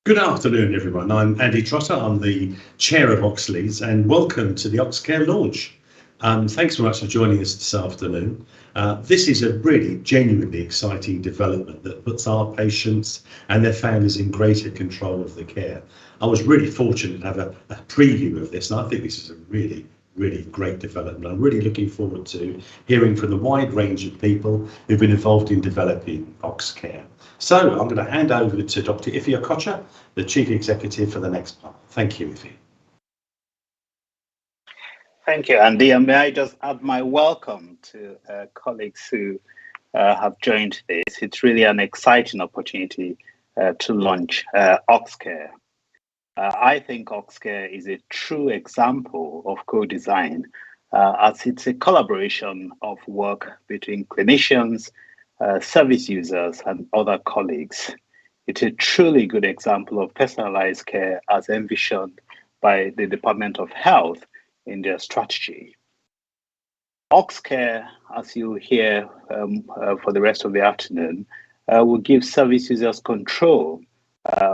Good afternoon, everyone. I'm Andy Trotter. I'm the chair of Oxleas, and welcome to the Oxcare launch. Thanks very much for joining us this afternoon. This is a really genuinely exciting development that puts our patients and their families in greater control of the care. I was really fortunate to have a preview of this, and I think this is a really great development. I'm really looking forward to hearing from the wide range of people who've been involved in developing Oxcare. So I'm going to hand over to Dr. Ify Okocha, the Chief Executive, for the next part. Thank you, Ify. Thank you, Andy. And may I just add my welcome to colleagues who have joined this. It's really an exciting opportunity to launch Oxcare. I think Oxcare is a true example of co-design, as it's a collaboration of work between clinicians, service users, and other colleagues. It's a truly good example of personalized care as envisioned by the Department of Health in their strategy. Oxcare, as you hear for the rest of the afternoon, will give service users control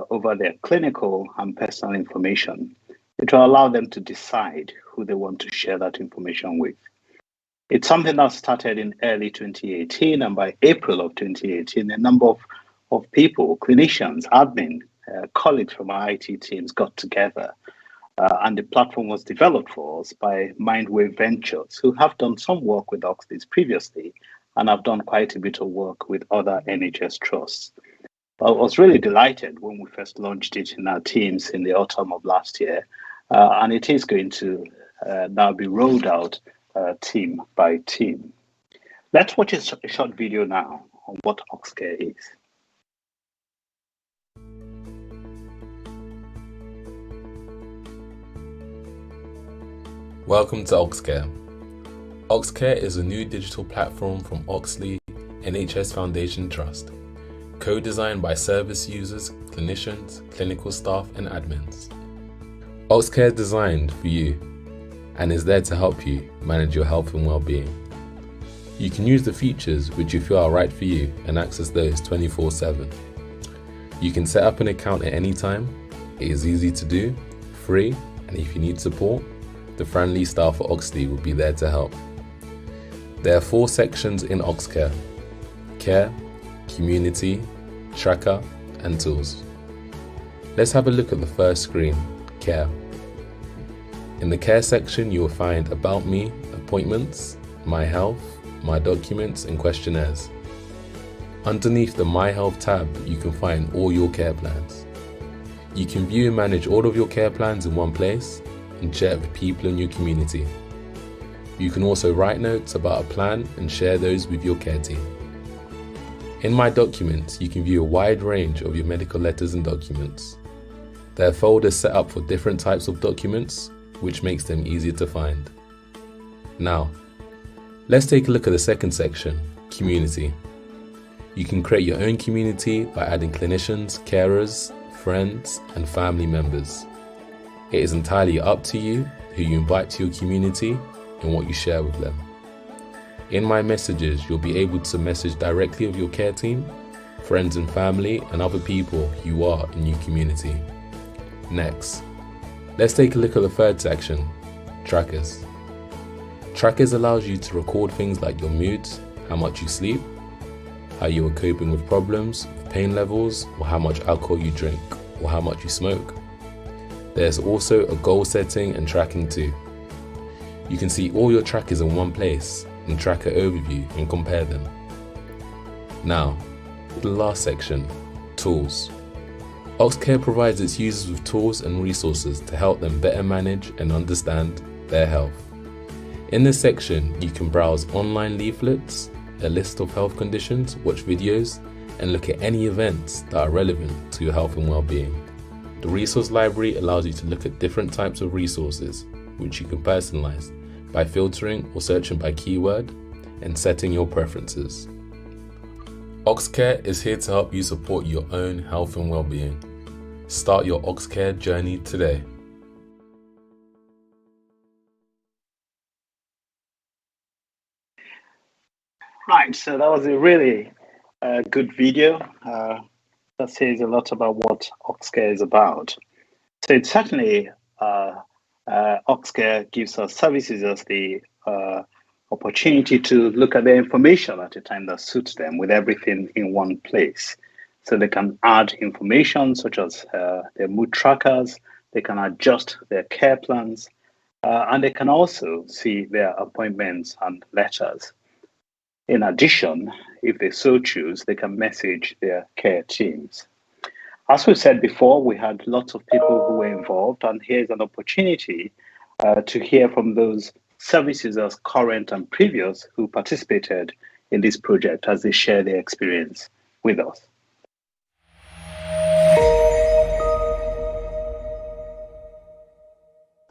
over their clinical and personal information. It will allow them to decide who they want to share that information with. It's something that started in early 2018, and by April of 2018, a number of people, clinicians, admin, colleagues from our IT teams got together, and the platform was developed for us by Mindwave Ventures, who have done some work with Oxleas previously and have done quite a bit of work with other NHS trusts. I was really delighted when we first launched it in our teams in the autumn of last year, and it is going to now be rolled out team by team. Let's watch a short video now on what Oxcare is. Welcome to Oxcare. Oxcare is a new digital platform from Oxley NHS Foundation Trust, co-designed by service users, clinicians, clinical staff, and admins. Oxcare is designed for you and is there to help you manage your health and well-being. You can use the features which you feel are right for you and access those 24/7. You can set up an account at any time. It is easy to do, free, and if you need support, the friendly staff at Oxley will be there to help. There are 4 sections in Oxcare: Care, Community, Tracker, and Tools. Let's have a look at the first screen, Care. In the Care section, you will find About Me, Appointments, My Health, My Documents, and Questionnaires. Underneath the My Health tab, you can find all your care plans. You can view and manage all of your care plans in one place and share it with people in your community. You can also write notes about a plan and share those with your care team. In My Documents, you can view a wide range of your medical letters and documents. There are folders set up for different types of documents, which makes them easier to find. Now, let's take a look at the second section, Community. You can create your own community by adding clinicians, carers, friends, and family members. It is entirely up to you who you invite to your community and what you share with them. In My Messages, you'll be able to message directly with your care team, friends and family, and other people you are in your community. Next, let's take a look at the third section, Trackers. Trackers allows you to record things like your moods, how much you sleep, how you are coping with problems, with pain levels, or how much alcohol you drink, or how much you smoke. There's also a goal setting and tracking too. You can see all your trackers in one place and tracker overview and compare them. Now, the last section, Tools. Oxcare provides its users with tools and resources to help them better manage and understand their health. In this section, you can browse online leaflets, a list of health conditions, watch videos, and look at any events that are relevant to your health and well-being. The resource library allows you to look at different types of resources, which you can personalize by filtering or searching by keyword and setting your preferences. Oxcare is here to help you support your own health and well-being. Start your Oxcare journey today. Right, so that was a really good video. that says a lot about what Oxcare is about. So it's certainly Oxcare gives us service users the opportunity to look at their information at a time that suits them, with everything in one place. So they can add information such as their mood trackers, they can adjust their care plans, and they can also see their appointments and letters. In addition, if they so choose, they can message their care teams. As we said before, we had lots of people who were involved, and here's an opportunity to hear from those service users, current and previous, who participated in this project as they share their experience with us.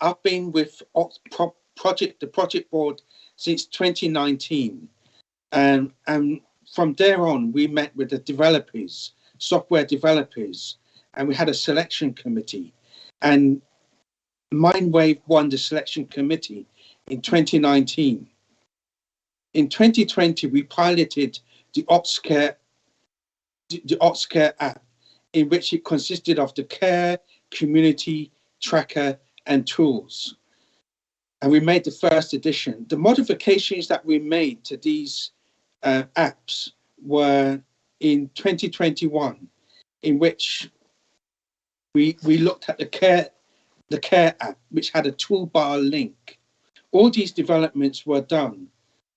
I've been with the project board since 2019, and from there on, we met with the developers, software developers, and we had a selection committee. And Mindwave won the selection committee in 2019. In 2020, we piloted the Oxcare app, in which it consisted of the care, community, tracker, and tools. And we made the first edition. The modifications that we made to these apps were in 2021, in which we looked at the care app, which had a toolbar link. All these developments were done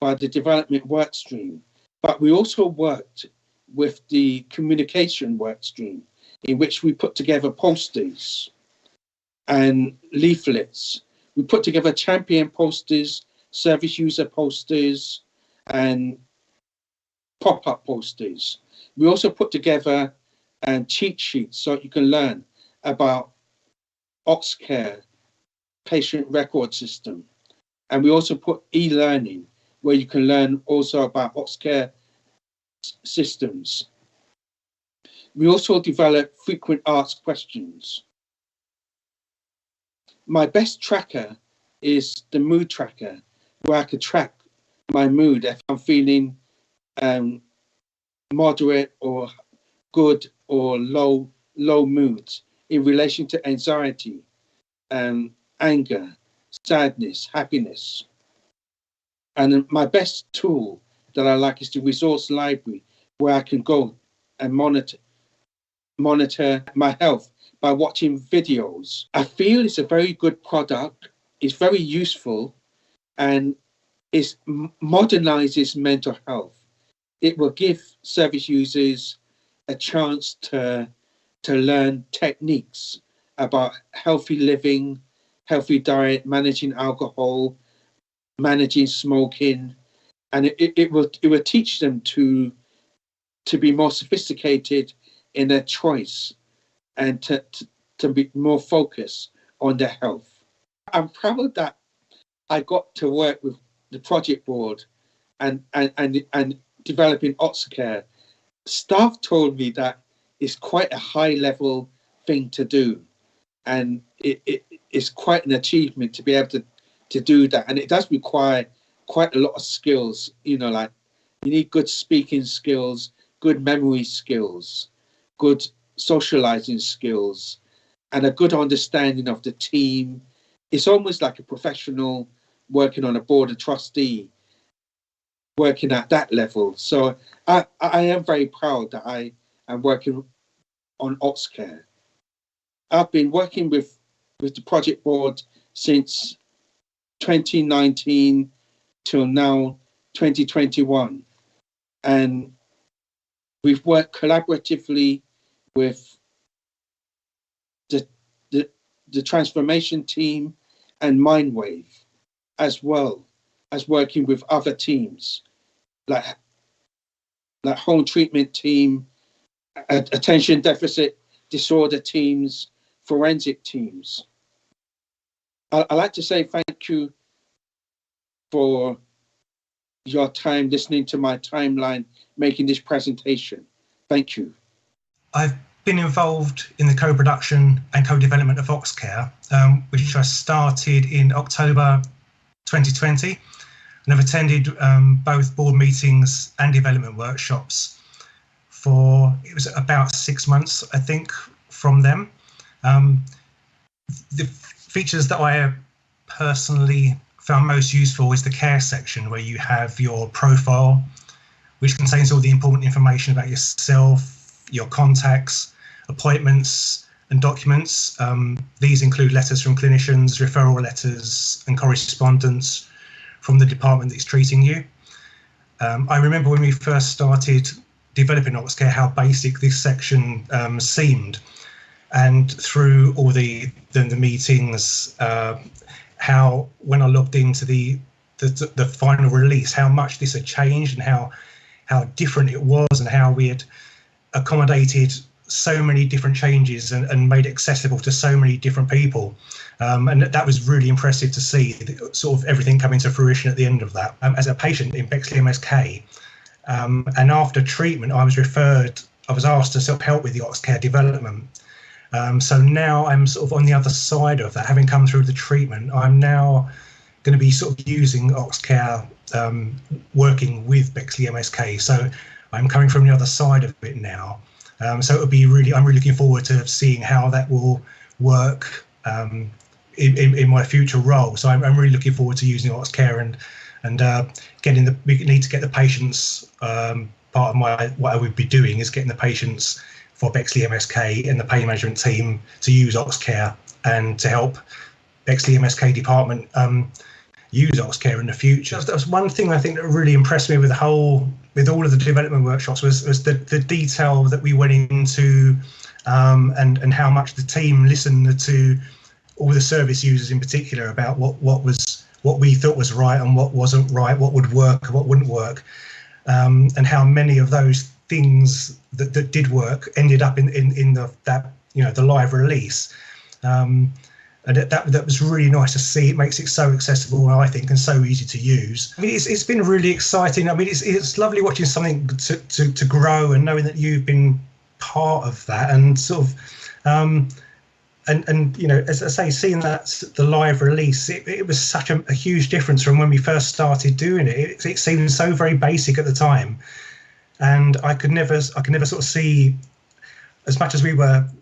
by the development work stream, but we also worked with the communication work stream, in which we put together posters and leaflets. We put together champion posters, service user posters, and pop-up posters. We also put together cheat sheets so you can learn about Oxcare patient record system. And we also put e-learning, where you can learn also about Oxcare systems. We also developed frequent asked questions. My best tracker is the mood tracker, where I could track my mood if I'm feeling moderate or good or low moods in relation to anxiety, anger, sadness, happiness. And my best tool that I like is the resource library, where I can go and monitor my health by watching videos. I feel it's a very good product. It's very useful, and it modernizes mental health. It will give service users a chance to learn techniques about healthy living, healthy diet, managing alcohol, managing smoking, and it will teach them to be more sophisticated in their choice and to be more focused on their health. I'm proud that I got to work with the project board and developing Oxcare. Staff told me that it's quite a high level thing to do, and it's quite an achievement to be able to do that. And it does require quite a lot of skills, like you need good speaking skills, good memory skills, good socializing skills, and a good understanding of the team. It's almost like a professional working on a board of trustee, working at that level. So I am very proud that I am working on Oxcare. I've been working with the project board since 2019 till now 2021, and we've worked collaboratively with the transformation team and Mindwave, as well as working with other teams like home treatment team, attention deficit disorder teams, forensic teams. I'd like to say thank you for your time listening to my timeline, making this presentation. Thank you. I've been involved in the co-production and co-development of Oxcare, which I started in October 2020, and I've attended both board meetings and development workshops for, it was about 6 months, I think, from them. The features that I personally found most useful is the care section, where you have your profile, which contains all the important information about yourself, your contacts, appointments and documents. These include letters from clinicians, referral letters and correspondence from the department that's treating you. I remember when we first started developing Oxcare how basic this section seemed, and through all the meetings, how when I logged into the final release, how much this had changed and how different it was, and how we had accommodated so many different changes and made it accessible to so many different people. And that was really impressive to see, sort of everything coming to fruition at the end of that. As a patient in Bexley MSK, and after treatment, I was asked to sort of help with the Oxcare development. So now I'm sort of on the other side of that. Having come through the treatment, I'm now going to be sort of using Oxcare, working with Bexley MSK. So I'm coming from the other side of it now. So it'll be I'm really looking forward to seeing how that will work in my future role. So I'm really looking forward to using Oxcare and we need to get the patients. Part of what I would be doing is getting the patients for Bexley MSK and the pain management team to use Oxcare, and to help Bexley MSK department use Oxcare in the future. That was one thing I think that really impressed me with all of the development workshops was the detail that we went into, and how much the team listened to all the service users in particular about what we thought was right and what wasn't right, what would work and what wouldn't work, and how many of those things that did work ended up in the live release. And that was really nice to see. It makes it so accessible, I think, and so easy to use. I mean, it's been really exciting. I mean, it's lovely watching something to grow, and knowing that you've been part of that, and sort of, and as I say, seeing the live release, it was such a huge difference from when we first started doing it. It seemed so very basic at the time, and I could never sort of see, as much as we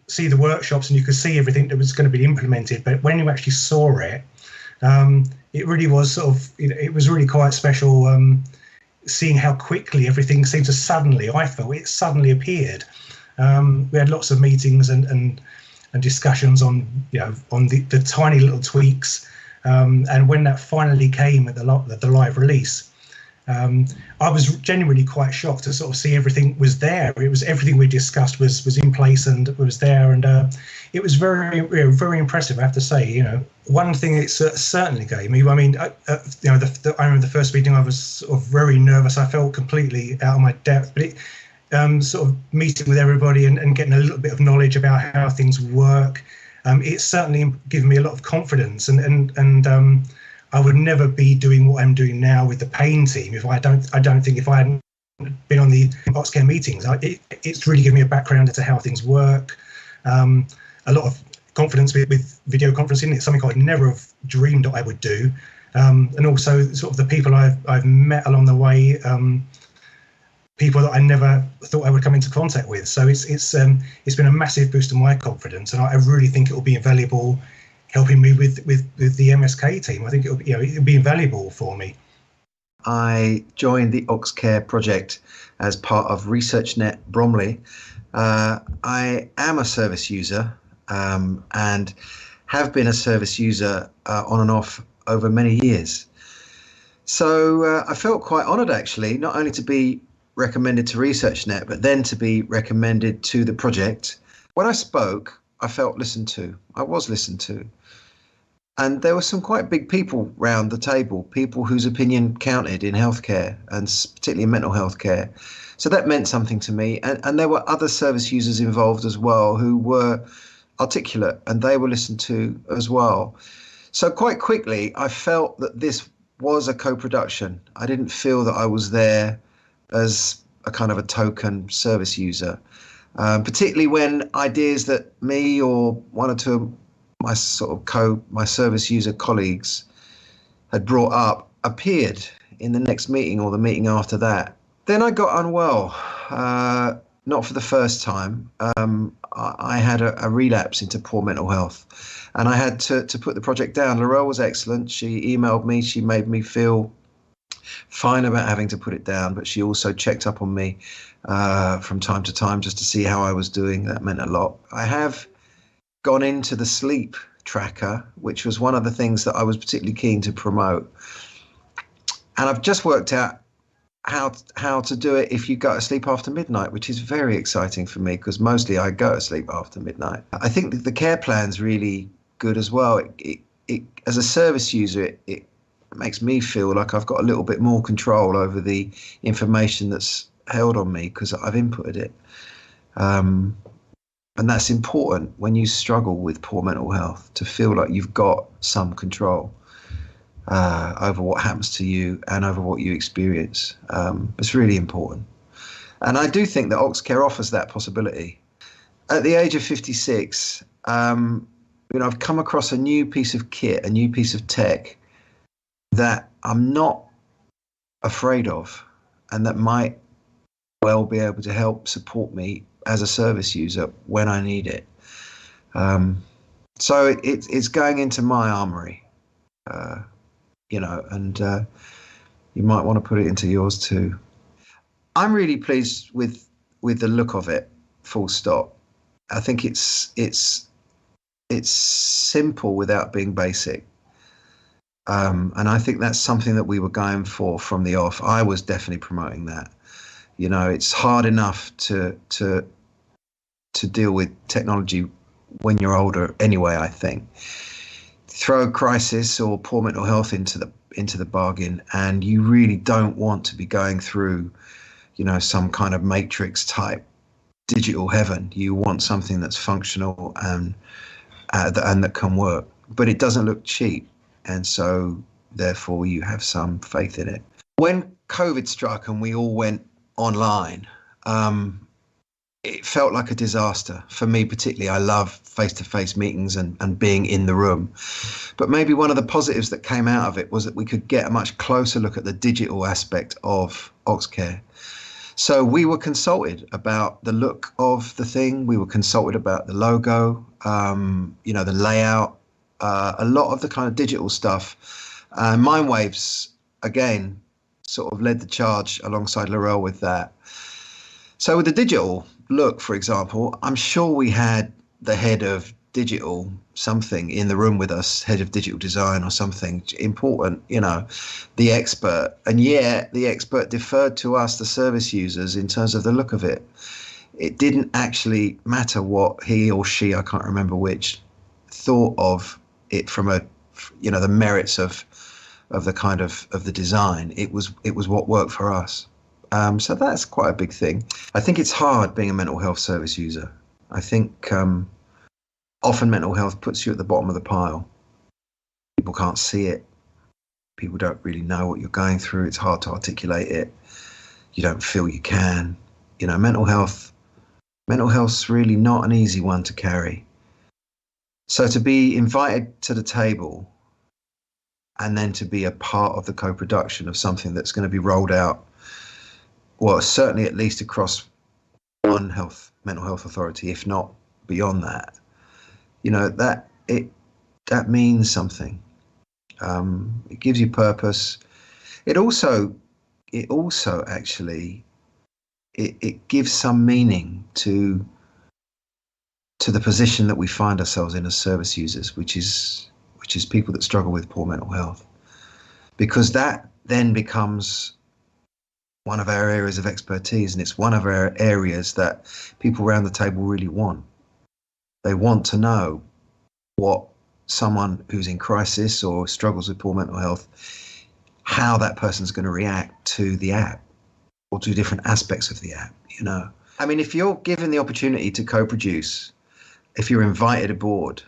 see the workshops and you could see everything that was going to be implemented, but when you actually saw it, it really was sort of, it was really quite special, seeing how quickly everything seemed to I felt it suddenly appeared. We had lots of meetings and discussions on the tiny little tweaks, and when that finally came at the live release, I was genuinely quite shocked to sort of see everything was there. It was everything we discussed was in place and was there, and it was very, very impressive, I have to say. One thing it certainly gave me. I mean, I remember the first meeting, I was sort of very nervous. I felt completely out of my depth, but it sort of meeting with everybody and getting a little bit of knowledge about how things work. It's certainly given me a lot of confidence, and I would never be doing what I'm doing now with the pain team if I don't think if I hadn't been on the Oxcare meetings. It's really given me a background into how things work. A lot of confidence with video conferencing. It's something I'd never have dreamed that I would do. And also sort of the people I've met along the way, people that I never thought I would come into contact with. So it's been a massive boost to my confidence, and I really think it will be invaluable helping me with the MSK team. I think it'll be invaluable for me. I joined the Oxcare project as part of ResearchNet Bromley. I am a service user and have been a service user on and off over many years. So I felt quite honoured, actually, not only to be recommended to ResearchNet, but then to be recommended to the project. When I spoke, I felt listened to. I was listened to. And there were some quite big people round the table, people whose opinion counted in healthcare, and particularly in mental health care. So that meant something to me. And there were other service users involved as well who were articulate, and they were listened to as well. So quite quickly, I felt that this was a co-production. I didn't feel that I was there as a kind of a token service user, particularly when ideas that me or one or two of my service user colleagues had brought up appeared in the next meeting or the meeting after that. Then I got unwell. not for the first time. I had a relapse into poor mental health, and I had to put the project down. Laurel was excellent. She emailed me. She made me feel fine about having to put it down, but she also checked up on me from time to time just to see how I was doing. That meant a lot. I have gone into the sleep tracker, which was one of the things that I was particularly keen to promote. And I've just worked out how to do it if you go to sleep after midnight, which is very exciting for me because mostly I go to sleep after midnight. I think that the care plan's really good as well. It as a service user, it makes me feel like I've got a little bit more control over the information that's held on me because I've inputted it. And that's important when you struggle with poor mental health, to feel like you've got some control over what happens to you and over what you experience. It's really important. And I do think that Oxcare offers that possibility. At the age of 56, I've come across a new piece of kit, a new piece of tech that I'm not afraid of, and that might well be able to help support me as a service user when I need it. So it's going into my armory, and you might want to put it into yours too. I'm really pleased with the look of it, full stop. I think it's simple without being basic. And I think that's something that we were going for from the off. I was definitely promoting that. It's hard enough to deal with technology when you're older anyway, I think. Throw crisis or poor mental health into the bargain, and you really don't want to be going through, some kind of matrix type digital heaven. You want something that's functional and that can work, but it doesn't look cheap. And so therefore you have some faith in it. When COVID struck and we all went online, it felt like a disaster for me particularly. I love face-to-face meetings and being in the room. But maybe one of the positives that came out of it was that we could get a much closer look at the digital aspect of Oxcare. So we were consulted about the look of the thing. We were consulted about the logo, the layout, a lot of the kind of digital stuff. Mindwaves, again, sort of led the charge alongside Laurel with that. So with the digital look, for example, I'm sure we had the head of digital something in the room with us, head of digital design or something important, the expert. And yet the expert deferred to us, the service users, in terms of the look of it. It didn't actually matter what he or she, I can't remember which, thought of it from the merits of the kind of the design. It was what worked for us. So that's quite a big thing. I think it's hard being a mental health service user. I think often mental health puts you at the bottom of the pile. People can't see it. People don't really know what you're going through. It's hard to articulate it. You don't feel you can. Mental health's really not an easy one to carry. So to be invited to the table and then to be a part of the co-production of something that's going to be rolled out, well, certainly at least across one mental health authority, if not beyond that, that means something. It gives you purpose. It also actually it gives some meaning to the position that we find ourselves in as service users, which is people that struggle with poor mental health, because that then becomes one of our areas of expertise, and it's one of our areas that people around the table really want. They want to know what someone who's in crisis or struggles with poor mental health, how that person's going to react to the app or to different aspects of the app. I mean, if you're given the opportunity to co-produce, if you're invited aboard,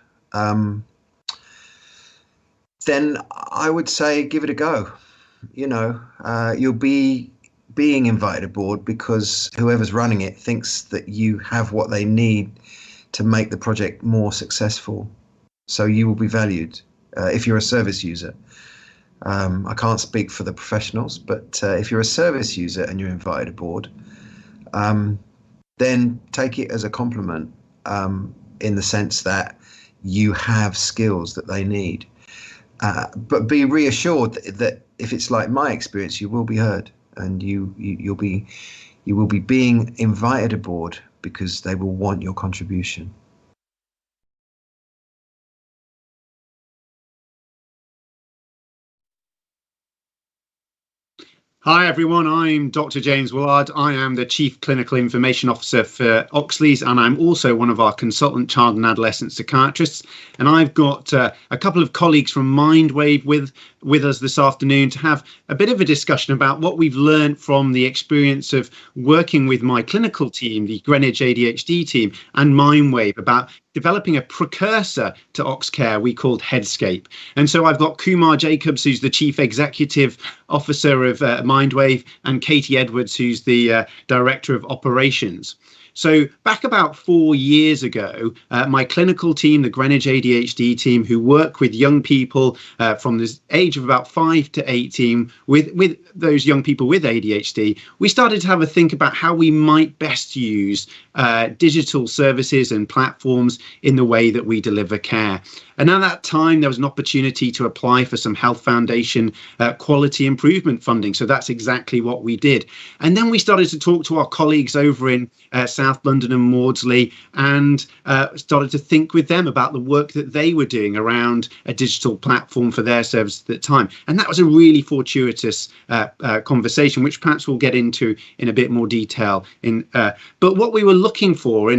then I would say give it a go. You'll be being invited aboard because whoever's running it thinks that you have what they need to make the project more successful. So you will be valued if you're a service user. I can't speak for the professionals, but if you're a service user and you're invited aboard, then take it as a compliment, in the sense that you have skills that they need. But be reassured that if it's like my experience, you will be heard, and you will be being invited aboard because they will want your contribution. Hi everyone, I'm Dr. James Willard. I am the Chief Clinical Information Officer for Oxleas, and I'm also one of our consultant child and adolescent psychiatrists. And I've got a couple of colleagues from Mindwave with us this afternoon to have a bit of a discussion about what we've learned from the experience of working with my clinical team, the Greenwich ADHD team, and Mindwave, about developing a precursor to Oxcare we called Headscape. And so I've got Kumar Jacobs, who's the Chief Executive Officer of Mindwave, and Katie Edwards, who's the Director of Operations. So back about 4 years ago, my clinical team, the Greenwich ADHD team, who work with young people from the age of about 5 to 18, with those young people with ADHD, we started to have a think about how we might best use digital services and platforms in the way that we deliver care. And at that time, there was an opportunity to apply for some Health Foundation quality improvement funding. So that's exactly what we did. And then we started to talk to our colleagues over in South London and Maudsley, and started to think with them about the work that they were doing around a digital platform for their service at the time. And that was a really fortuitous conversation, which perhaps we'll get into in a bit more detail. But what we were looking for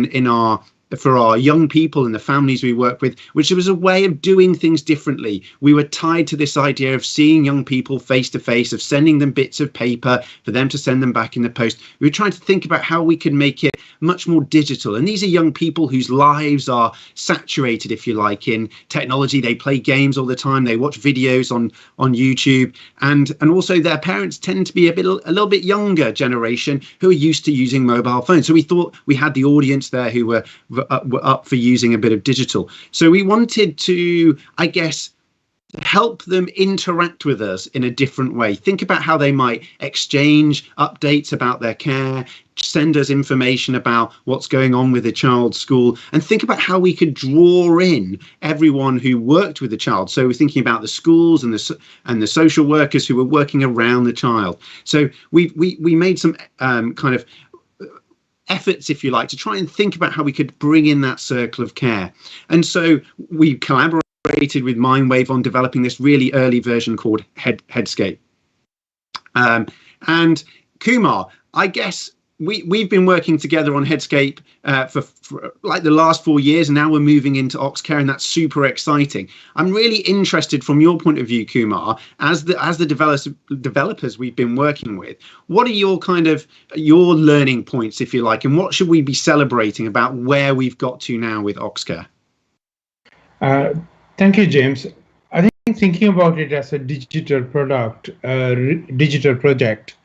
for our young people and the families we work with, which was a way of doing things differently. We were tied to this idea of seeing young people face to face, of sending them bits of paper for them to send them back in the post. We were trying to think about how we could make it much more digital. And these are young people whose lives are saturated, if you like, in technology. They play games all the time. They watch videos on YouTube. And also their parents tend to be a little bit younger generation who are used to using mobile phones. So we thought we had the audience there who were up for using a bit of digital. So we wanted to, I guess, help them interact with us in a different way. Think about how they might exchange updates about their care, send us information about what's going on with the child's school, and think about how we could draw in everyone who worked with the child. So we're thinking about the schools and the social workers who were working around the child. So we made some kind of efforts, if you like, to try and think about how we could bring in that circle of care. And so we collaborated with Mindwave on developing this really early version called Headscape. And Kumar, I guess we've been working together on Headscape for like the last 4 years, and now we're moving into Oxcare, and that's super exciting. I'm really interested from your point of view, Kumar, as the developers we've been working with. What are your learning points, if you like, and what should we be celebrating about where we've got to now with Oxcare? Thank you, James. I think thinking about it as a digital product, digital project.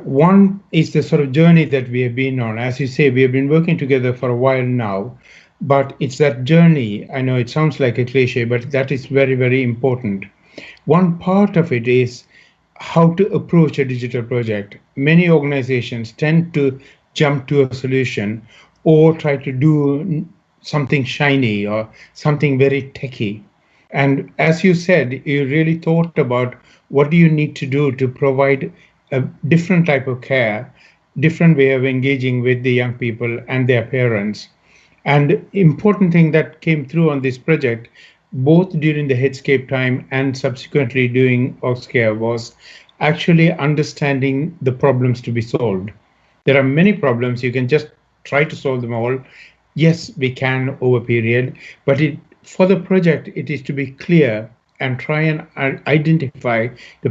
One is the sort of journey that we have been on. As you say, we have been working together for a while now, but it's that journey. I know it sounds like a cliche, but that is very, very important. One part of it is how to approach a digital project. Many organizations tend to jump to a solution or try to do something shiny or something very techy. And as you said, you really thought about what do you need to do to provide a different type of care, different way of engaging with the young people and their parents. And important thing that came through on this project, both during the Headscape time and subsequently doing Oxcare, was actually understanding the problems to be solved. There are many problems. You can just try to solve them all. Yes, we can over a period, but for the project, it is to be clear and try and identify the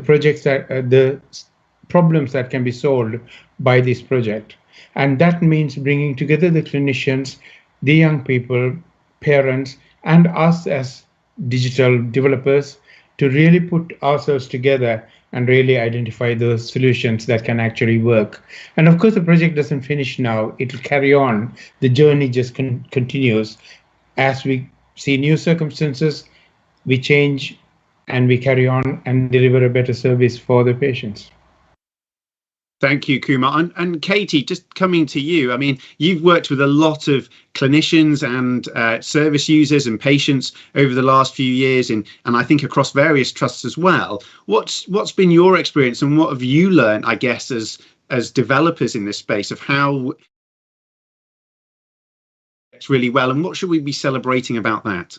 problems that can be solved by this project. And that means bringing together the clinicians, the young people, parents, and us as digital developers to really put ourselves together and really identify those solutions that can actually work. And of course, the project doesn't finish now. It will carry on. The journey just continues. As we see new circumstances, we change and we carry on and deliver a better service for the patients. Thank you, Kumar. And Katie, just coming to you, I mean, you've worked with a lot of clinicians and service users and patients over the last few years, and I think across various trusts as well. What's been your experience, and what have you learned, I guess, as developers in this space, of how it's really well, and what should we be celebrating about that?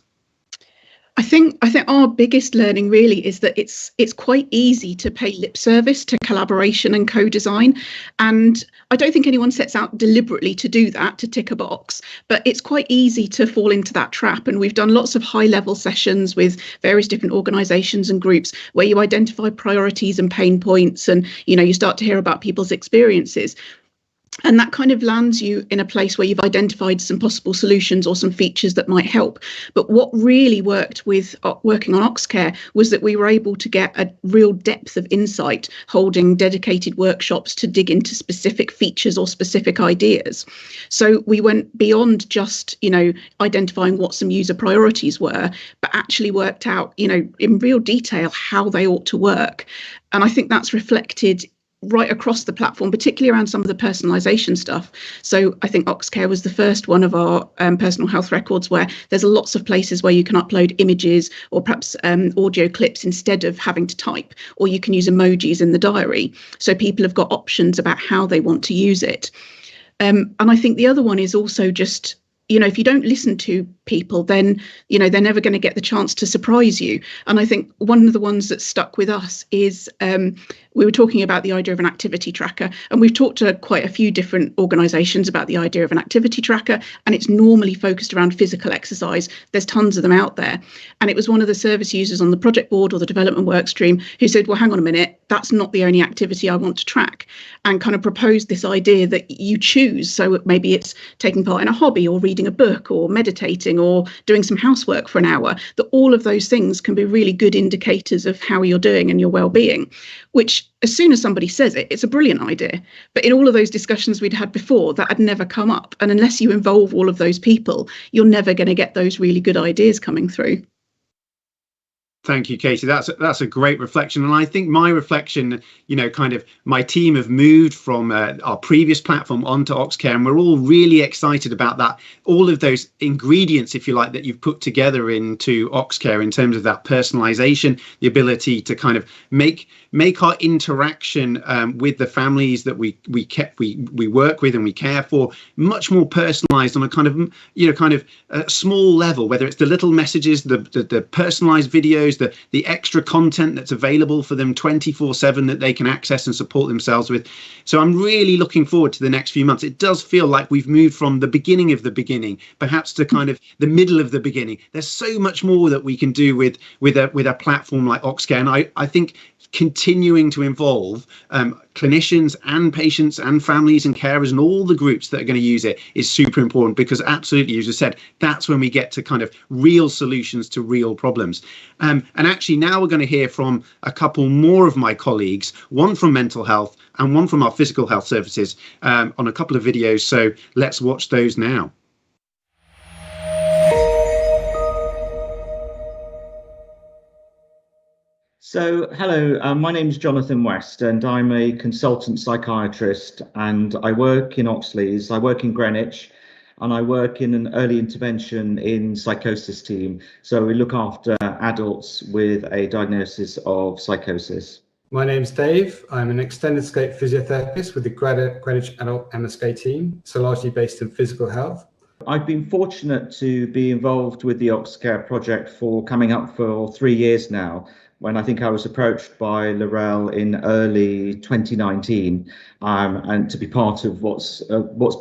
I think our biggest learning really is that it's quite easy to pay lip service to collaboration and co-design, and I don't think anyone sets out deliberately to do that, to tick a box, but it's quite easy to fall into that trap. And we've done lots of high-level sessions with various different organisations and groups where you identify priorities and pain points, and you start to hear about people's experiences. And that kind of lands you in a place where you've identified some possible solutions or some features that might help. But what really worked with working on Oxcare was that we were able to get a real depth of insight, holding dedicated workshops to dig into specific features or specific ideas. So we went beyond just, identifying what some user priorities were, but actually worked out, in real detail how they ought to work. And I think that's reflected right across the platform, particularly around some of the personalisation stuff. So I think Oxcare was the first one of our personal health records where there's lots of places where you can upload images or perhaps audio clips instead of having to type, or you can use emojis in the diary. So people have got options about how they want to use it. And I think the other one is also just, if you don't listen to people, then, they're never going to get the chance to surprise you. And I think one of the ones that stuck with us is we were talking about the idea of an activity tracker, and we've talked to quite a few different organisations about the idea of an activity tracker, and it's normally focused around physical exercise. There's tons of them out there. And it was one of the service users on the project board or the development work stream who said, well, hang on a minute, that's not the only activity I want to track, and kind of proposed this idea that you choose. So maybe it's taking part in a hobby or reading a book or meditating or doing some housework for an hour, that all of those things can be really good indicators of how you're doing and your well-being, which as soon as somebody says it, it's a brilliant idea. But in all of those discussions we'd had before, that had never come up. And unless you involve all of those people, you're never going to get those really good ideas coming through. Thank you, Katie. That's a great reflection. And I think my reflection, kind of my team have moved from our previous platform onto Oxcare, and we're all really excited about that. All of those ingredients, if you like, that you've put together into Oxcare in terms of that personalization, the ability to kind of make our interaction with the families that we work with and we care for much more personalized on a kind of a small level, whether it's the little messages, the personalized videos, the extra content that's available for them 24/7 that they can access and support themselves with. So I'm really looking forward to the next few months. It does feel like we've moved from the beginning of the beginning, perhaps to kind of the middle of the beginning. There's so much more that we can do with a platform like Oxcare, and I think continuing to involve clinicians and patients and families and carers and all the groups that are going to use it is super important, because absolutely, as you said, that's when we get to kind of real solutions to real problems. And actually now we're going to hear from a couple more of my colleagues, one from mental health and one from our physical health services, on a couple of videos. So let's watch those now. So, hello, my name is Jonathan West, and I'm a consultant psychiatrist, and I work in Oxleas, I work in Greenwich, and I work in an early intervention in psychosis team. So we look after adults with a diagnosis of psychosis. My name's Dave. I'm an extended scope physiotherapist with the Greenwich Adult MSK team, so largely based in physical health. I've been fortunate to be involved with the Oxcare project for coming up for 3 years now, when I think I was approached by Laurel in early 2019, and to be part of what's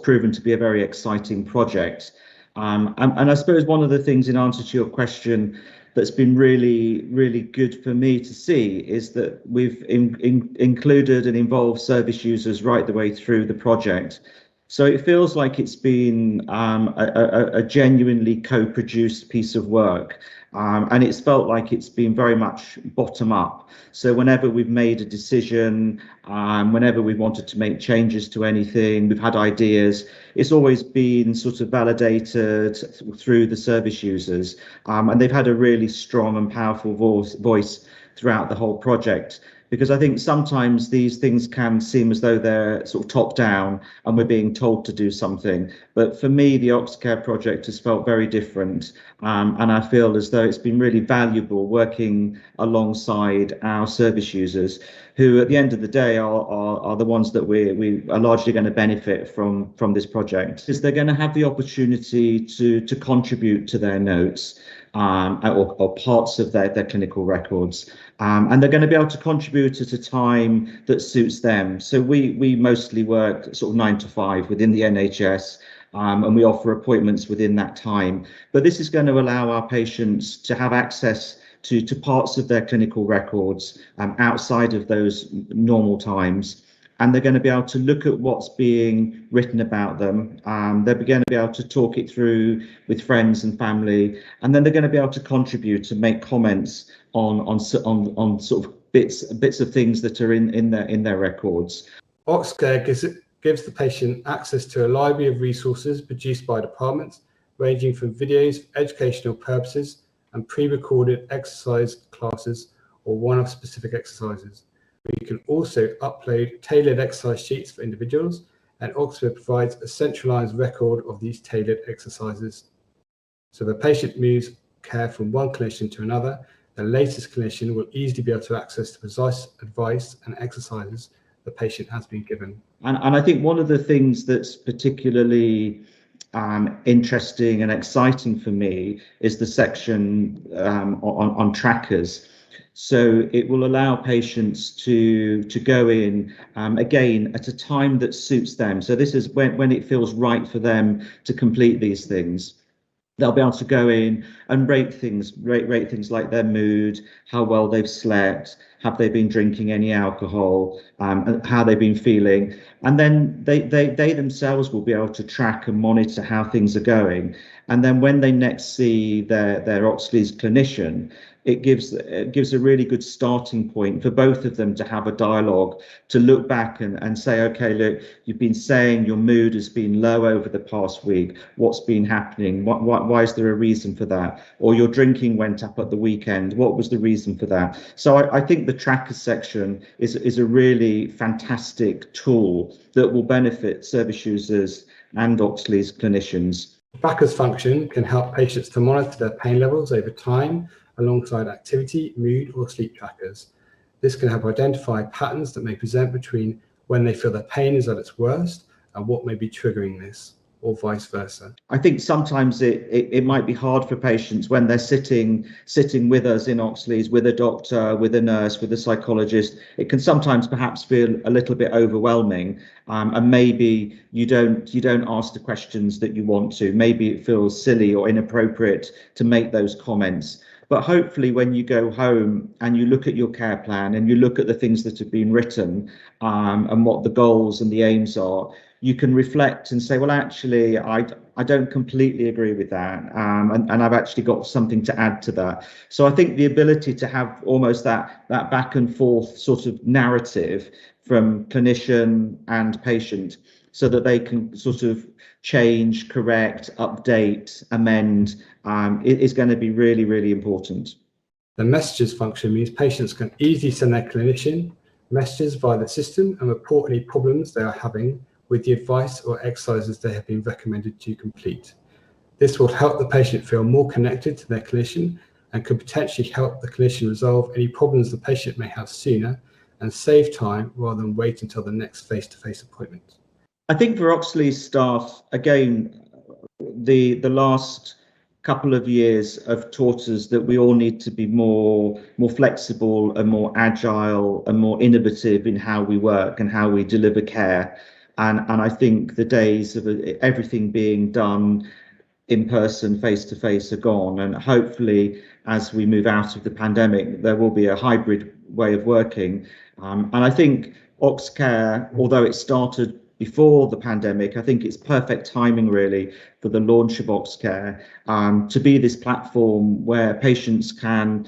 proven to be a very exciting project. And I suppose one of the things, in answer to your question, that's been really, really good for me to see is that we've included and involved service users right the way through the project. So it feels like it's been a genuinely co-produced piece of work. And it's felt like it's been very much bottom up. So whenever we've made a decision, whenever we wanted to make changes to anything, we've had ideas, it's always been sort of validated through the service users. And they've had a really strong and powerful voice throughout the whole project, because I think sometimes these things can seem as though they're sort of top down and we're being told to do something. But for me, the Oxcare project has felt very different, and I feel as though it's been really valuable working alongside our service users, who at the end of the day are the ones that we are largely going to benefit from this project, is they're going to have the opportunity to contribute to their notes or parts of their clinical records, and they're going to be able to contribute at a time that suits them. So we mostly work sort of 9 to 5 within the NHS, and we offer appointments within that time. But this is going to allow our patients to have access to parts of their clinical records outside of those normal times. And they're going to be able to look at what's being written about them. They're going to be able to talk it through with friends and family, and then they're going to be able to contribute and make comments on sort of bits of things that are in their records. Oxcare gives the patient access to a library of resources produced by departments, ranging from videos for educational purposes and pre-recorded exercise classes or one-off specific exercises. You can also upload tailored exercise sheets for individuals, and Oxford provides a centralized record of these tailored exercises. So the patient moves care from one clinician to another, the latest clinician will easily be able to access the precise advice and exercises the patient has been given. And I think one of the things that's particularly interesting and exciting for me is the section on trackers. So it will allow patients to go in again at a time that suits them. So this is when it feels right for them to complete these things. They'll be able to go in and rate things like their mood, how well they've slept, have they been drinking any alcohol, and how they've been feeling. And then they themselves will be able to track and monitor how things are going. And then when they next see their Oxleas clinician, it gives a really good starting point for both of them to have a dialogue, to look back and say, okay, look, you've been saying your mood has been low over the past week. What's been happening? Why is there a reason for that? Or your drinking went up at the weekend. What was the reason for that? So I think the trackers section is a really fantastic tool that will benefit service users and Oxleas clinicians. The trackers function can help patients to monitor their pain levels over time, alongside activity, mood, or sleep trackers. This can help identify patterns that may present between when they feel their pain is at its worst and what may be triggering this, or vice versa. I think sometimes it might be hard for patients when they're sitting with us in Oxleas, with a doctor, with a nurse, with a psychologist. It can sometimes perhaps feel a little bit overwhelming, and maybe you don't ask the questions that you want to. Maybe it feels silly or inappropriate to make those comments. But hopefully when you go home and you look at your care plan and you look at the things that have been written and what the goals and the aims are, you can reflect and say, well, actually, I don't completely agree with that. And I've actually got something to add to that. So I think the ability to have almost that back and forth sort of narrative from clinician and patient, so that they can sort of change, correct, update, amend, is going to be really, really important. The messages function means patients can easily send their clinician messages via the system and report any problems they are having with the advice or exercises they have been recommended to complete. This will help the patient feel more connected to their clinician and could potentially help the clinician resolve any problems the patient may have sooner and save time rather than wait until the next face-to-face appointment. I think for Oxleas staff, again, the last couple of years have taught us that we all need to be more flexible and more agile and more innovative in how we work and how we deliver care. And I think the days of everything being done in person, face to face, are gone. And hopefully, as we move out of the pandemic, there will be a hybrid way of working. And I think Oxcare, although it started before the pandemic, I think it's perfect timing really for the launch of Oxcare, to be this platform where patients can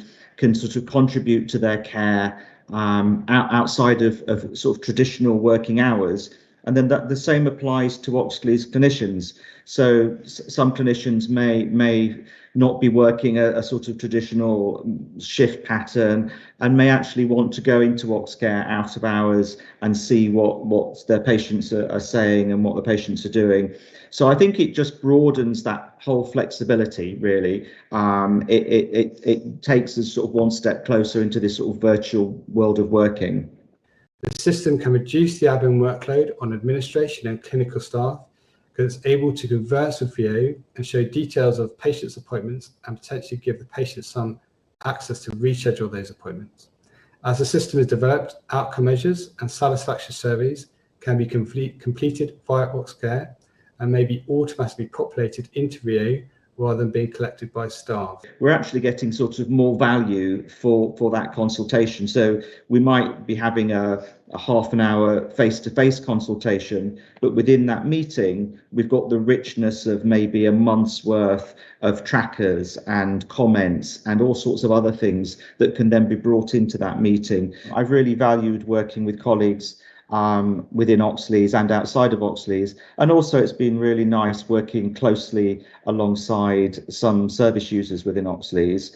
sort of contribute to their care outside of sort of traditional working hours, And then the same applies to Oxleas clinicians. So some clinicians may not be working a sort of traditional shift pattern and may actually want to go into Oxcare out of hours and see what their patients are saying and what the patients are doing. So I think it just broadens that whole flexibility, really. It takes us sort of one step closer into this sort of virtual world of working. The system can reduce the admin workload on administration and clinical staff because it's able to converse with VO and show details of patients' appointments and potentially give the patient some access to reschedule those appointments. As the system is developed, outcome measures and satisfaction surveys can be completed via Oxcare and may be automatically populated into VO rather than being collected by staff. We're actually getting sort of more value for that consultation. So we might be having a half an hour face-to-face consultation, but within that meeting, we've got the richness of maybe a month's worth of trackers and comments and all sorts of other things that can then be brought into that meeting. I've really valued working with colleagues within Oxleas and outside of Oxleas, and also it's been really nice working closely alongside some service users within Oxleas.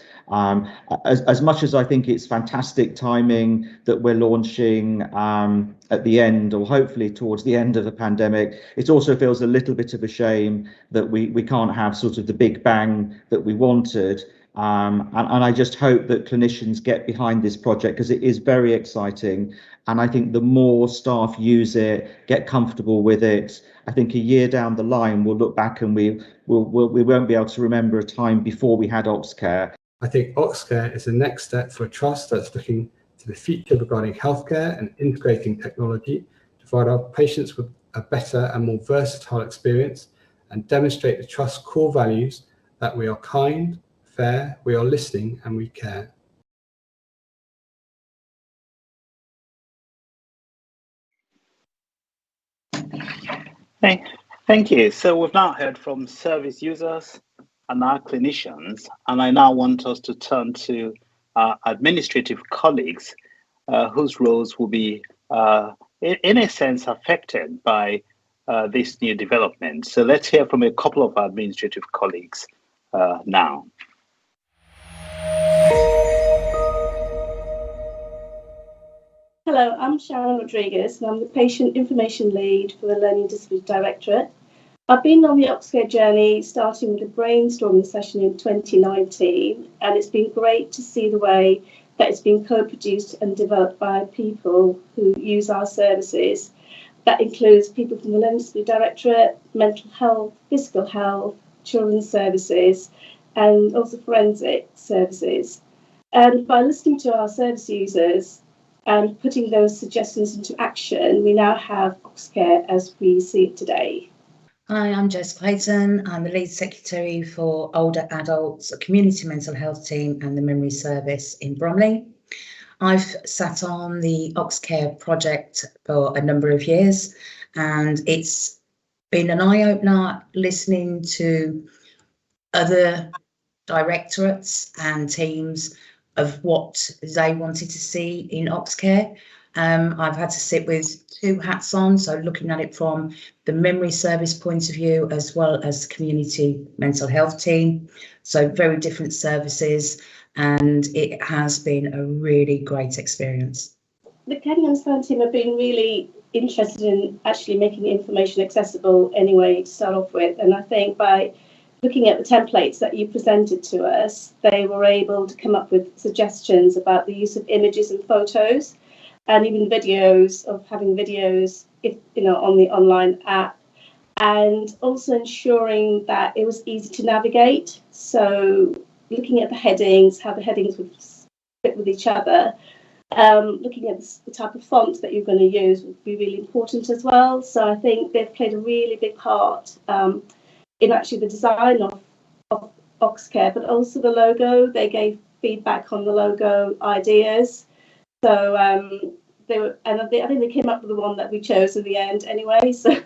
As much as I think it's fantastic timing that we're launching at the end, or hopefully towards the end of the pandemic, it also feels a little bit of a shame that we can't have sort of the big bang that we wanted. And I just hope that clinicians get behind this project because it is very exciting. And I think the more staff use it, get comfortable with it, I think a year down the line, we'll look back and we won't be able to remember a time before we had Oxcare. I think Oxcare is the next step for a trust that's looking to the future regarding healthcare and integrating technology to provide our patients with a better and more versatile experience and demonstrate the trust's core values that we are kind, fair, we are listening, and we care. Thank you. So we've now heard from service users and our clinicians, and I now want us to turn to our administrative colleagues whose roles will be, in a sense, affected by this new development. So let's hear from a couple of our administrative colleagues now. Hello, I'm Sharon Rodriguez and I'm the Patient Information Lead for the Learning Disability Directorate. I've been on the Oxcare journey starting with a brainstorming session in 2019, and it's been great to see the way that it's been co-produced and developed by people who use our services. That includes people from the Learning Disability Directorate, mental health, physical health, children's services, and also forensic services. And by listening to our service users and putting those suggestions into action, we now have Oxcare as we see it today. Hi, I'm Jess Clayton. I'm the lead secretary for older adults, community mental health team and the memory service in Bromley. I've sat on the Oxcare project for a number of years, and it's been an eye-opener listening to other directorates and teams of what they wanted to see in Oxcare. I've had to sit with two hats on, so looking at it from the memory service point of view as well as the community mental health team. So very different services, and it has been a really great experience. The Can You Understand team have been really interested in actually making information accessible anyway to start off with, and I think by looking at the templates that you presented to us, they were able to come up with suggestions about the use of images and photos, and even videos, of having videos, on the online app, and also ensuring that it was easy to navigate. So looking at the headings, how the headings would fit with each other, looking at the type of font that you're going to use would be really important as well. So I think they've played a really big part in actually the design of Oxcare, but also the logo. They gave feedback on the logo ideas. So I think they came up with the one that we chose in the end anyway. So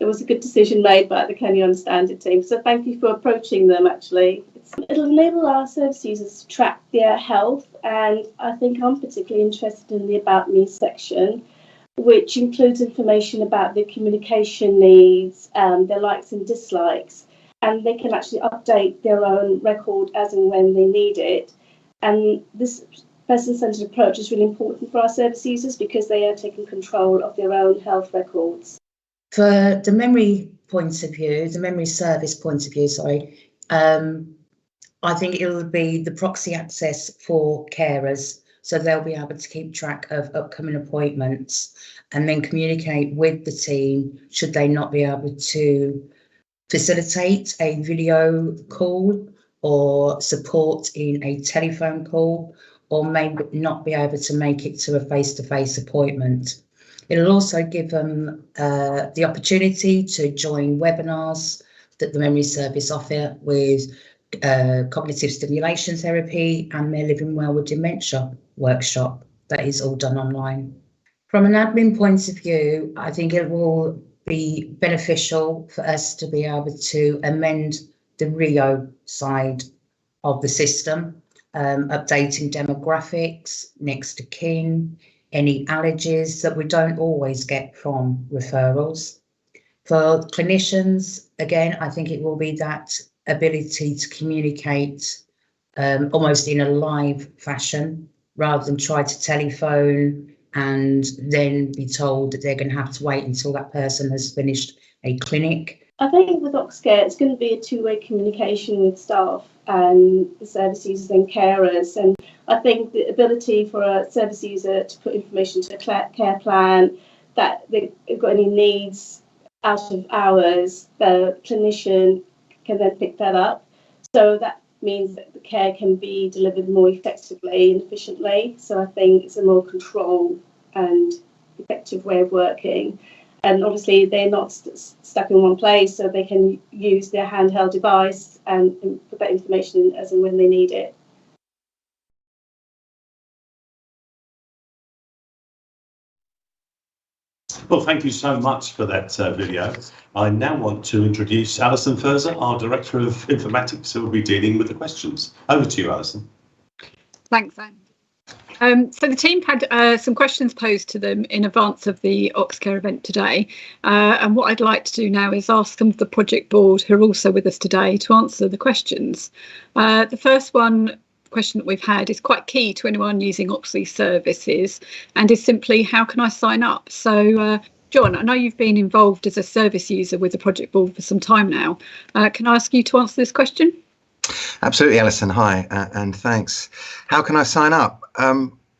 it was a good decision made by the Can You Understand It team. So thank you for approaching them, actually. It'll enable our service users to track their health, and I think I'm particularly interested in the About Me section. which includes information about their communication needs, their likes and dislikes, and they can actually update their own record as and when they need it. And this person-centred approach is really important for our service users because they are taking control of their own health records. For the memory point of view, the memory service point of view, sorry, I think it will be the proxy access for carers, so they'll be able to keep track of upcoming appointments and then communicate with the team should they not be able to facilitate a video call or support in a telephone call, or maybe not be able to make it to a face-to-face appointment. It'll also give them the opportunity to join webinars that the memory service offer with cognitive stimulation therapy and their Living Well with Dementia workshop that is all done online. From an admin point of view, I think it will be beneficial for us to be able to amend the Rio side of the system, updating demographics, next of kin, any allergies that we don't always get from referrals. For clinicians, again, I think it will be that ability to communicate almost in a live fashion rather than try to telephone and then be told that they're going to have to wait until that person has finished a clinic. I think with Oxcare, it's going to be a two-way communication with staff and the service users and carers. And I think the ability for a service user to put information to a care plan, that they've got any needs out of hours, the clinician can then pick that up. So that means that the care can be delivered more effectively and efficiently. So I think it's a more controlled and effective way of working. And obviously they're not stuck in one place, so they can use their handheld device and put that information in as and when they need it. Well, thank you so much for that video. I now want to introduce Alison Furzer, our Director of Informatics, who will be dealing with the questions. Over to you, Alison. Thanks, Anne. So the team had some questions posed to them in advance of the Oxcare event today. And what I'd like to do now is ask some of the project board who are also with us today to answer the questions. The first question that we've had is quite key to anyone using Oxleas services and is simply, how can I sign up? So John, I know you've been involved as a service user with the project board for some time now. Can I ask you to answer this question? Absolutely, Alison. Hi, and thanks. How can I sign up?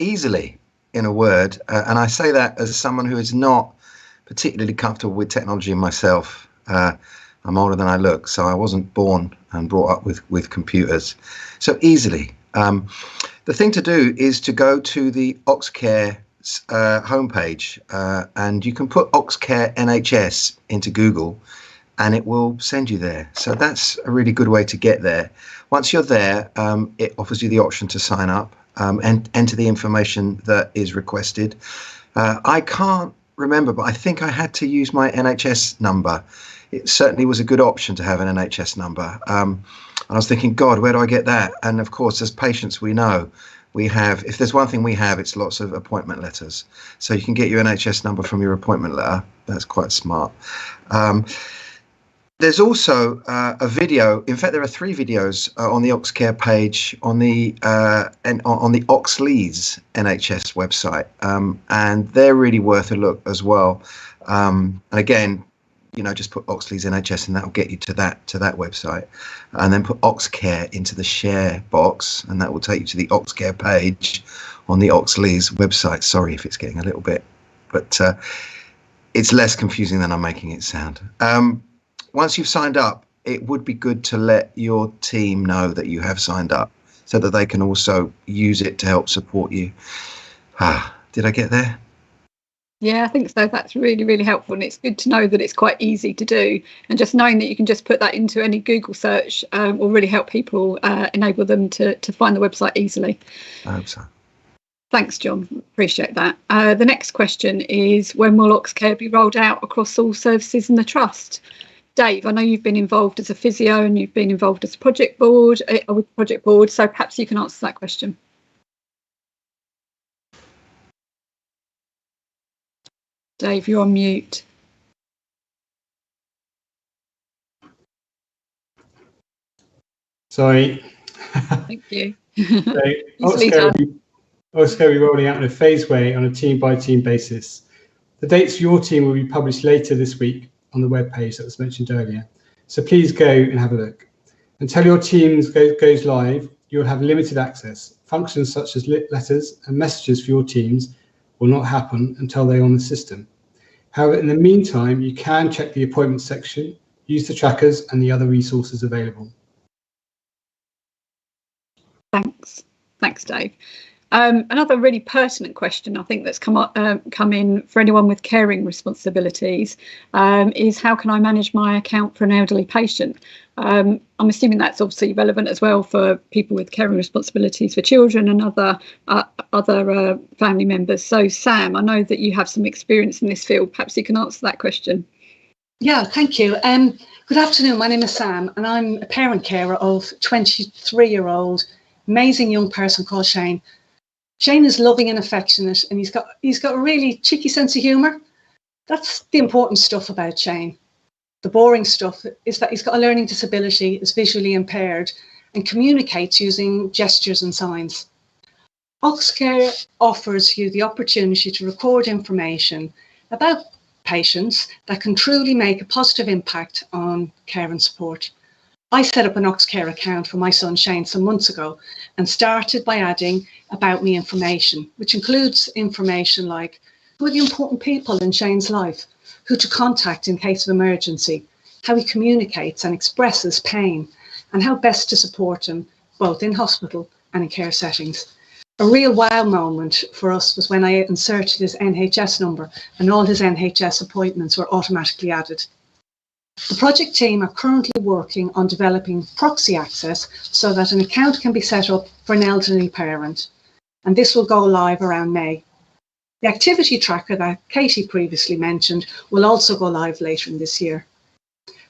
Easily, in a word. And I say that as someone who is not particularly comfortable with technology myself. I'm older than I look, so I wasn't born and brought up with computers. So easily. The thing to do is to go to the Oxcare homepage, and you can put Oxcare NHS into Google, and it will send you there. So that's a really good way to get there. Once you're there, it offers you the option to sign up and enter the information that is requested. I can't remember, but I think I had to use my NHS number. It certainly was a good option to have an NHS number. And I was thinking, God, where do I get that? And of course, as patients, we know we have, if there's one thing we have, it's lots of appointment letters. So you can get your NHS number from your appointment letter. That's quite smart. There's also a video. In fact, there are 3 videos on the Oxcare page on the Oxleas NHS website, and they're really worth a look as well. And again, you know, just put Oxleas NHS and that'll get you to that website, and then put Oxcare into the share box, and that will take you to the Oxcare page on the Oxleas website. Sorry if it's getting a little bit, but it's less confusing than I'm making it sound. Once you've signed up, it would be good to let your team know that you have signed up so that they can also use it to help support you. Did I get there? Yeah, I think so. That's really, really helpful. And it's good to know that it's quite easy to do. And just knowing that you can just put that into any Google search will really help people, enable them to find the website easily. I hope so. Thanks, John. Appreciate that. The next question is, when will Oxcare be rolled out across all services in the Trust? Dave, I know you've been involved as a physio and you've been involved as project board with project board, so perhaps you can answer that question. Dave, you're on mute. Sorry. Thank you. So Easily done. Oxcare will be rolling out in a phased way on a team-by-team basis. The dates for your team will be published later this week on the webpage that was mentioned earlier. So please go and have a look. Until your team goes live, you'll have limited access. Functions such as letters and messages for your teams will not happen until they're on the system. However, in the meantime, you can check the appointments section, use the trackers and the other resources available. Thanks, Dave. Another really pertinent question I think that's come in for anyone with caring responsibilities is how can I manage my account for an elderly patient? I'm assuming that's obviously relevant as well for people with caring responsibilities for children and other family members. So Sam, I know that you have some experience in this field. Perhaps you can answer that question. Yeah, thank you. Good afternoon. My name is Sam and I'm a parent carer of 23-year-old amazing young person called Shane. Shane is loving and affectionate and he's got a really cheeky sense of humour. That's the important stuff about Shane. The boring stuff is that he's got a learning disability, is visually impaired and communicates using gestures and signs. Oxcare offers you the opportunity to record information about patients that can truly make a positive impact on care and support. I set up an Oxcare account for my son Shane some months ago and started by adding about me information, which includes information like who are the important people in Shane's life, who to contact in case of emergency, how he communicates and expresses pain, and how best to support him both in hospital and in care settings. A real wow moment for us was when I inserted his NHS number and all his NHS appointments were automatically added. The project team are currently working on developing proxy access so that an account can be set up for an elderly parent, and this will go live around May. The activity tracker that Katie previously mentioned will also go live later in this year.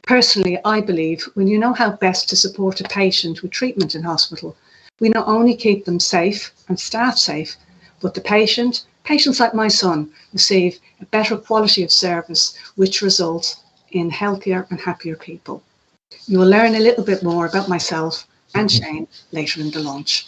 Personally, I believe when you know how best to support a patient with treatment in hospital, we not only keep them safe and staff safe, but the patients like my son receive a better quality of service, which results in healthier and happier people. You will learn a little bit more about myself and Shane later in the launch.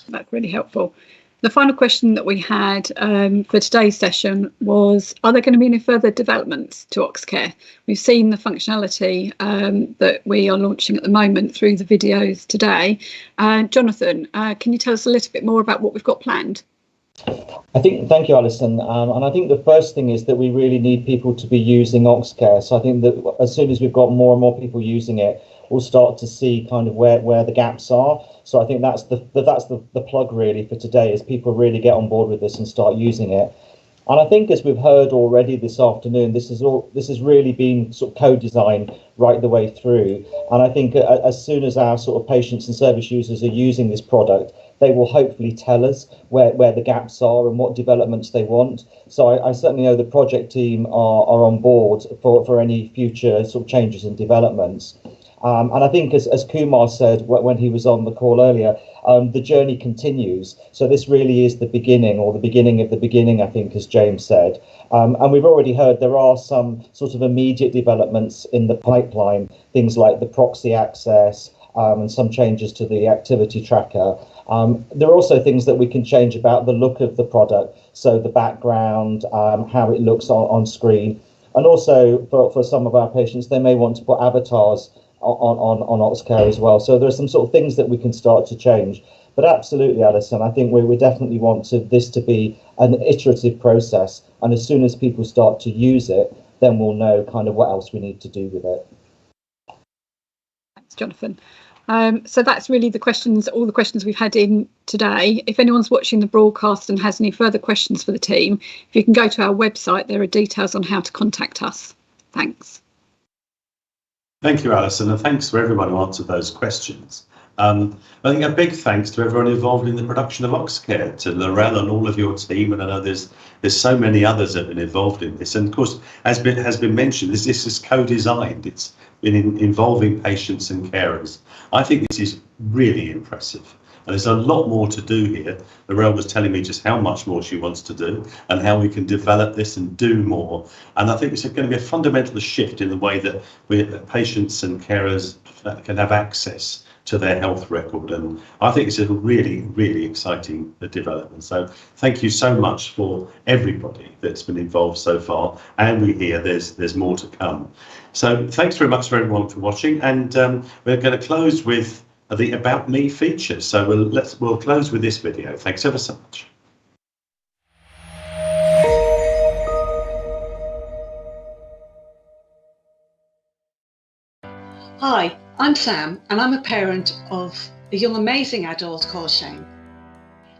That's really helpful. The final question that we had for today's session was, are there going to be any further developments to Oxcare? We've seen the functionality that we are launching at the moment through the videos today. Jonathan, can you tell us a little bit more about what we've got planned? Thank you, Alison. And I think the first thing is that we really need people to be using Oxcare. So I think that as soon as we've got more and more people using it, we'll start to see kind of where the gaps are. So I think that's the plug really for today, is people really get on board with this and start using it. And I think, as we've heard already this afternoon, this has really been sort of co-designed right the way through. And I think as soon as our sort of patients and service users are using this product, they will hopefully tell us where the gaps are and what developments they want. So I certainly know the project team are on board for any future sort of changes and developments. And I think, as Kumar said when he was on the call earlier, the journey continues. So this really is the beginning, or the beginning of the beginning, I think, as James said. And we've already heard there are some sort of immediate developments in the pipeline, things like the proxy access and some changes to the activity tracker. There are also things that we can change about the look of the product, so the background, how it looks on screen. And also for some of our patients, they may want to put avatars on Oxcare as well. So there are some sort of things that we can start to change. But absolutely, Alison, I think we definitely want this to be an iterative process. And as soon as people start to use it, then we'll know kind of what else we need to do with it. Thanks, Jonathan. So that's really all the questions we've had in today. If anyone's watching the broadcast and has any further questions for the team, if you can go to our website, there are details on how to contact us. Thanks. Thank you, Alison, and thanks for everyone who answered those questions. I think a big thanks to everyone involved in the production of Oxcare, to Laurel and all of your team, and I know there's so many others that have been involved in this. And of course, as has been mentioned, this is co-designed. It's been involving patients and carers. I think this is really impressive. And there's a lot more to do here. Lorelle was telling me just how much more she wants to do and how we can develop this and do more. And I think it's going to be a fundamental shift in the way that patients and carers can have access to their health record. And I think it's a really, really exciting development. So thank you so much for everybody that's been involved so far. And we hear there's more to come. So thanks very much for everyone for watching. And we're going to close with the About Me feature. So we'll close with this video. Thanks ever so much. Hi, I'm Sam, and I'm a parent of a young amazing adult called Shane.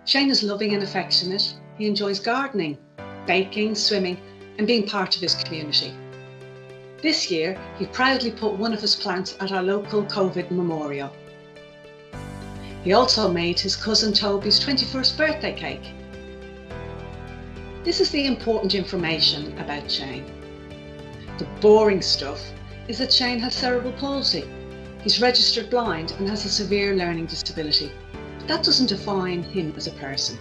Shane is loving and affectionate. He enjoys gardening, baking, swimming, and being part of his community. This year, he proudly put one of his plants at our local COVID memorial. He also made his cousin Toby's 21st birthday cake. This is the important information about Shane. The boring stuff is that Shane has cerebral palsy. He's registered blind and has a severe learning disability. But that doesn't define him as a person.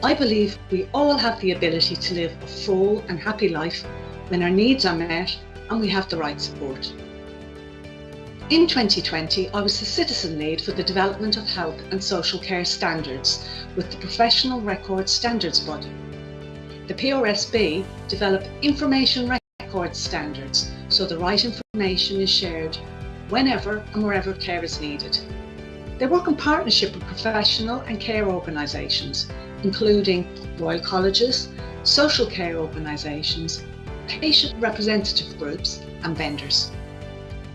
I believe we all have the ability to live a full and happy life when our needs are met and we have the right support. In 2020, I was the citizen lead for the development of health and social care standards with the Professional Records Standards Body. The PRSB develop information record standards so the right information is shared whenever and wherever care is needed. They work in partnership with professional and care organisations, including Royal Colleges, social care organisations, patient representative groups and vendors.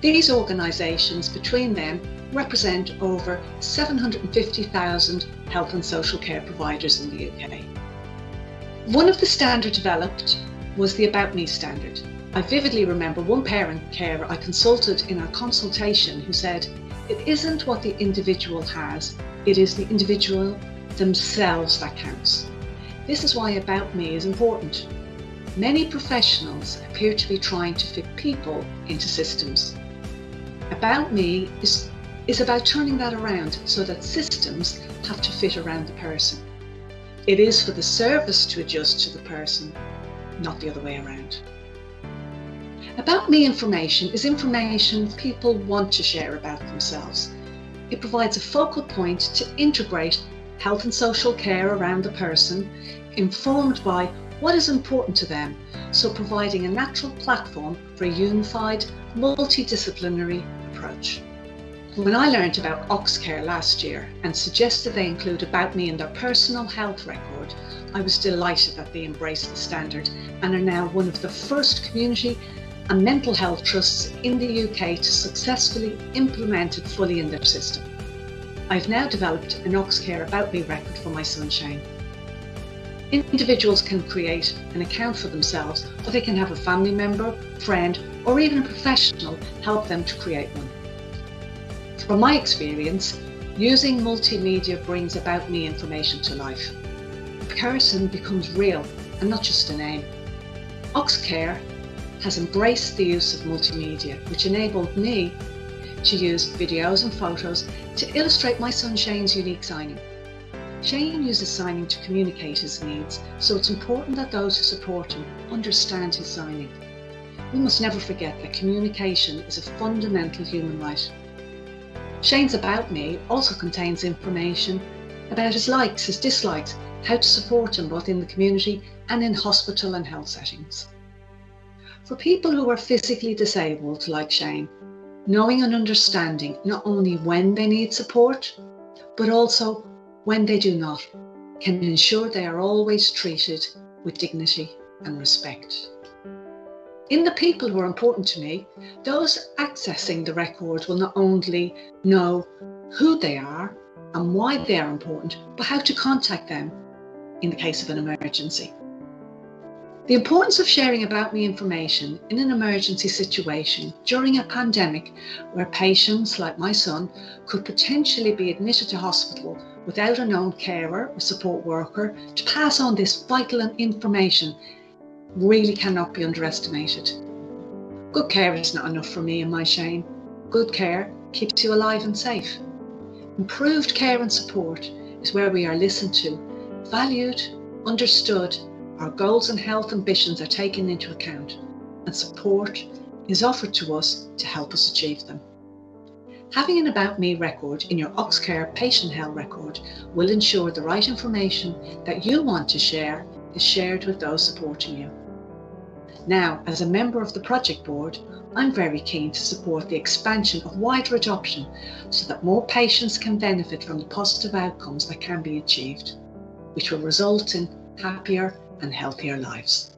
These organisations between them represent over 750,000 health and social care providers in the UK. One of the standards developed was the About Me standard. I vividly remember one parent carer I consulted in our consultation who said, "It isn't what the individual has, it is the individual themselves that counts." This is why About Me is important. Many professionals appear to be trying to fit people into systems. About Me is about turning that around so that systems have to fit around the person. It is for the service to adjust to the person, not the other way around. About Me information is information people want to share about themselves. It provides a focal point to integrate health and social care around the person, informed by what is important to them, so providing a natural platform for a unified, multidisciplinary approach. When I learned about Oxcare last year and suggested they include About Me in their personal health record, I was delighted that they embraced the standard and are now one of the first community and mental health trusts in the UK to successfully implement it fully in their system. I've now developed an Oxcare About Me record for my son Shane. Individuals can create an account for themselves, or they can have a family member, friend, or even a professional help them to create one. From my experience, using multimedia brings About Me information to life. The person becomes real and not just a name. Oxcare has embraced the use of multimedia, which enabled me to use videos and photos to illustrate my son Shane's unique signing. Shane uses signing to communicate his needs, so it's important that those who support him understand his signing. We must never forget that communication is a fundamental human right. Shane's About Me also contains information about his likes, his dislikes, how to support him both in the community and in hospital and health settings. For people who are physically disabled like Shane, knowing and understanding not only when they need support, but also when they do not, can ensure they are always treated with dignity and respect. In the people who are important to me, those accessing the record will not only know who they are and why they are important, but how to contact them in the case of an emergency. The importance of sharing About Me information in an emergency situation during a pandemic where patients like my son could potentially be admitted to hospital without a known carer or support worker to pass on this vital information really cannot be underestimated. Good care is not enough for me and my Shane. Good care keeps you alive and safe. Improved care and support is where we are listened to, valued, understood, our goals and health ambitions are taken into account, and support is offered to us to help us achieve them. Having an About Me record in your Oxcare patient health record will ensure the right information that you want to share is shared with those supporting you. Now, as a member of the project board, I'm very keen to support the expansion of wider adoption so that more patients can benefit from the positive outcomes that can be achieved, which will result in happier and healthier lives.